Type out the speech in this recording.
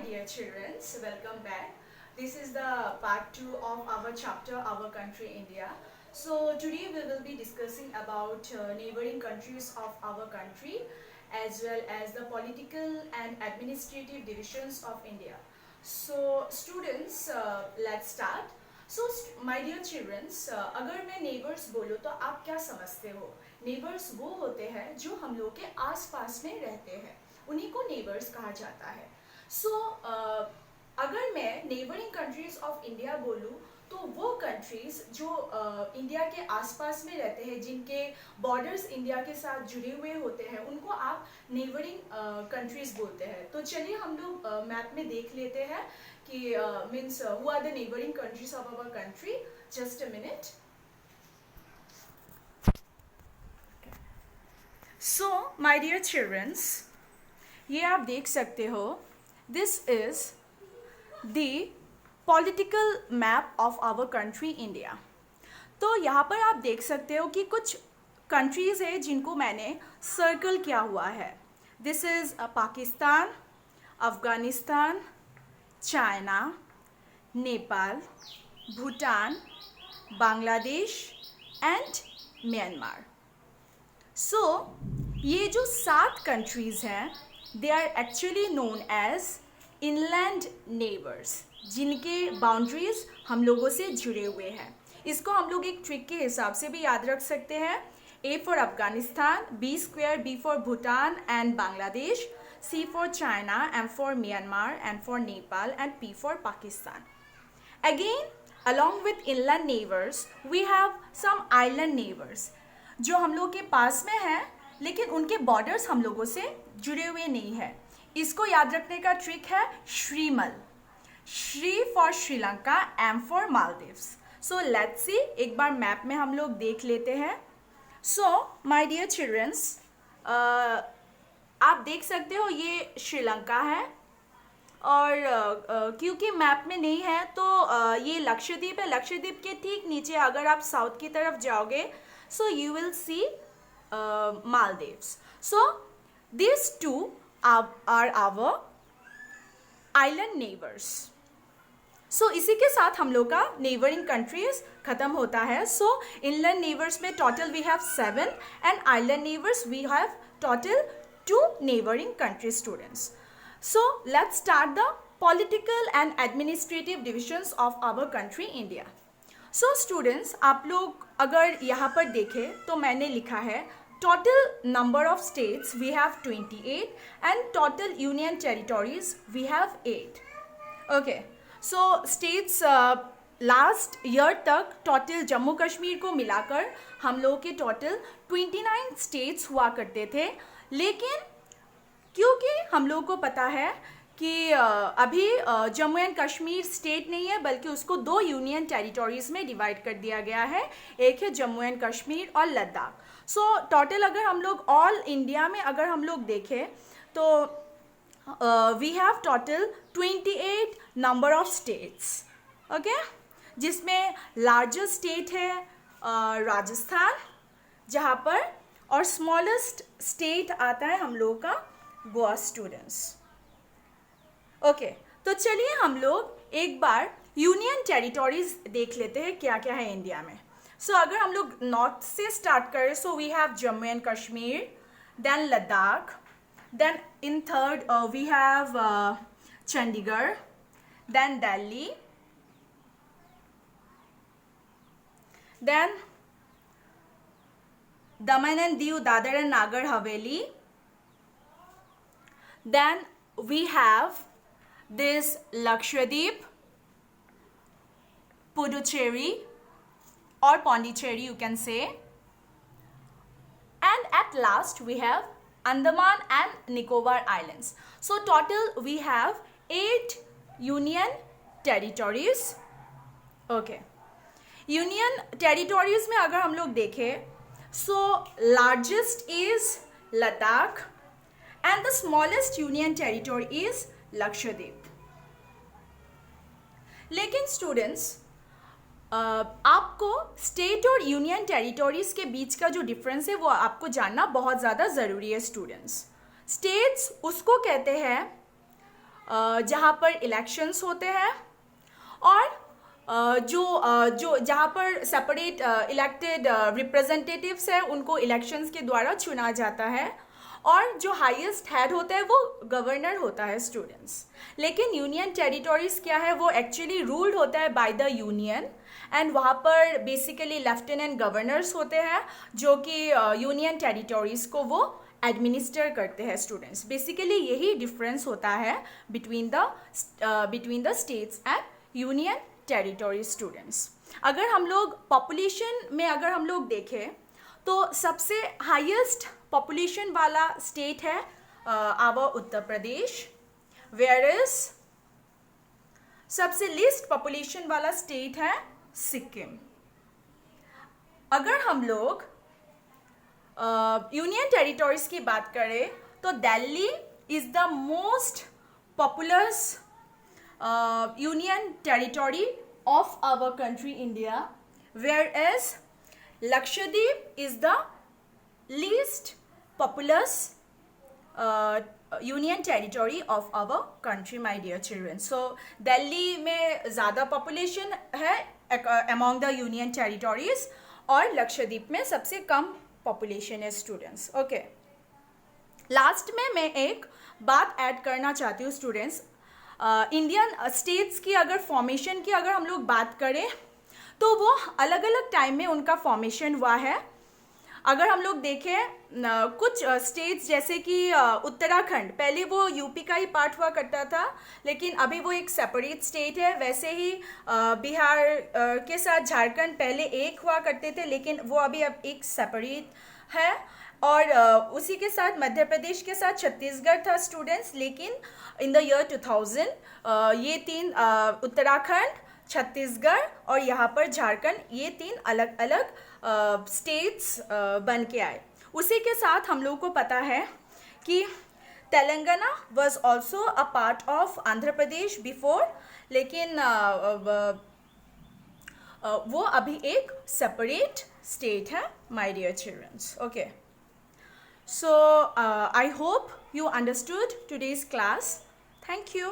dear children, welcome back. This is the part 2 of our chapter, Our Country India. So today we will be discussing about neighboring countries of our country as well as the political and administrative divisions of India. So students, let's start. So my dear children, अगर मैं neighbors बोलूँ तो आप क्या समझते हो? Neighbors वो होते हैं जो हम लोग के आस पास में रहते हैं, उन्हीं को neighbors कहा जाता है. सो अगर मैं नेबरिंग कंट्रीज ऑफ इंडिया बोलूँ तो वो कंट्रीज जो इंडिया के आसपास में रहते हैं, जिनके बॉर्डर्स इंडिया के साथ जुड़े हुए होते हैं, उनको आप नेबरिंग कंट्रीज बोलते हैं. तो चलिए हम लोग मैप में देख लेते हैं कि means who are the neighbouring countries of our country. Just a minute. So my dear childrens, ये आप देख सकते हो. This is the political map of our country India. तो यहाँ पर आप देख सकते हो कि कुछ कंट्रीज़ है जिनको मैंने सर्कल किया हुआ है. This is Pakistan, Afghanistan, China, Nepal, Bhutan, Bangladesh and Myanmar. So ये जो 7 कंट्रीज़ हैं, they are actually known as inland neighbors, जिनके बाउंड्रीज हम लोगों से जुड़े हुए हैं. इसको हम लोग एक ट्रिक के हिसाब से भी याद रख सकते हैं. A for Afghanistan, B square, B for Bhutan and Bangladesh, C for China, M for Myanmar, N for Nepal and P for Pakistan. Again, along with inland neighbors, we have some island neighbors जो हम लोग के पास में हैं, लेकिन उनके बॉर्डर्स हम लोगों से जुड़े हुए नहीं है. इसको याद रखने का ट्रिक है श्रीमल. Sri for Sri Lanka, M for Maldives. So let's see, एक बार मैप में हम लोग देख लेते हैं. सो माय डियर चिल्ड्रंस, आप देख सकते हो ये श्रीलंका है, और क्योंकि मैप में नहीं है तो ये लक्षद्वीप है. लक्षद्वीप के ठीक नीचे अगर आप साउथ की तरफ जाओगे, so you will see Maldives. So these two are our island neighbors. So इसी के साथ हम लोग का neighboring countries ख़त्म होता है. So inland neighbors में total we have 7 and island neighbors we have total 2 neighboring country students. So let's start the political and administrative divisions of our country India. So students, आप लोग अगर यहाँ पर देखें तो मैंने लिखा है total number of states we have 28 and total union territories we have 8. Okay, so states last year तक टोटल जम्मू कश्मीर को मिलाकर हम लोग के टोटल 29 स्टेट्स हुआ करते थे. लेकिन क्योंकि हम लोग को पता है कि अभी जम्मू एंड कश्मीर स्टेट नहीं है, बल्कि उसको 2 यूनियन टेरिटोरीज़ में डिवाइड कर दिया गया है. एक है जम्मू एंड कश्मीर और लद्दाख. सो टोटल अगर हम लोग ऑल इंडिया में अगर हम लोग देखें तो we have total 28 number of states. Okay, जिसमें लार्जेस्ट स्टेट है राजस्थान, जहाँ पर, और स्मॉलेस्ट स्टेट आता है हम लोगों का गोवा स्टूडेंट्स. ओके, तो चलिए हम लोग एक बार यूनियन टेरिटोरीज देख लेते हैं क्या क्या है इंडिया में. सो अगर हम लोग नॉर्थ से स्टार्ट करें, so we have Jammu and Kashmir, then Ladakh, then in third we have Chandigarh, then Delhi, then Daman and Diu, Dadra and Nagar Haveli, then we have this Lakshadweep, Puducherry or Pondicherry you can say, and at last we have Andaman and Nicobar Islands. So total we have 8 union territories. Okay, union territories में अगर हम लोग देखें, so largest is Ladakh and the smallest union territory is Lakshadweep. लेकिन students, आपको state और union territories के बीच का जो डिफरेंस है वो आपको जानना बहुत ज़्यादा ज़रूरी है. स्टूडेंट्स, स्टेट्स उसको कहते हैं जहाँ पर इलेक्शंस होते हैं, और जो जहाँ पर सेपरेट इलेक्टेड रिप्रेजेंटेटिव्स हैं उनको इलेक्शंस के द्वारा चुना जाता है, और जो हाईएस्ट हेड होता है वो गवर्नर होता है स्टूडेंट्स। लेकिन यूनियन टेरिटोरीज क्या है, वो एक्चुअली रूल्ड होता है बाय द यूनियन, एंड वहाँ पर बेसिकली लेफ्टिनेंट गवर्नर्स होते हैं जो कि यूनियन टेरिटोरीज को वो एडमिनिस्टर करते हैं स्टूडेंट्स। बेसिकली यही डिफरेंस होता है between the states and union territory students. अगर हम लोग पॉपुलेशन में अगर हम लोग देखें तो सबसे हाईएस्ट पॉपुलेशन वाला स्टेट है our Uttar Pradesh, where is सबसे लीस्ट पॉपुलेशन वाला स्टेट है सिक्किम। अगर हम लोग यूनियन टेरिटोरीज की बात करें तो Delhi is the most populous union territory of our country India, whereas Lakshadweep is the least populous union territory of our country, my dear children. So Delhi में ज़्यादा population है among the union territories, और लक्षद्वीप में सबसे कम population है students. Okay. Last में मैं एक बात ऐड करना चाहती हूँ स्टूडेंट्स। इंडियन स्टेट्स की अगर फॉर्मेशन की अगर हम लोग बात करें तो वो अलग अलग टाइम में उनका फॉर्मेशन हुआ है। अगर हम लोग देखें कुछ स्टेट्स जैसे कि उत्तराखंड, पहले वो यूपी का ही पार्ट हुआ करता था, लेकिन अभी वो एक सेपरेट स्टेट है। वैसे ही बिहार के साथ झारखंड पहले एक हुआ करते थे, लेकिन वो अभी अब एक सेपरेट है। और उसी के साथ मध्य प्रदेश के साथ छत्तीसगढ़ था स्टूडेंट्स, लेकिन इन द ईयर 2000 ये तीन उत्तराखंड, छत्तीसगढ़ और यहाँ पर झारखंड, ये तीन अलग अलग स्टेट्स बन के आए। उसी के साथ हम लोगों को पता है कि Telangana was also a part of Andhra Pradesh before, लेकिन वो अभी एक सेपरेट स्टेट है, my dear childrens. Okay, so I hope you understood today's class. Thank you.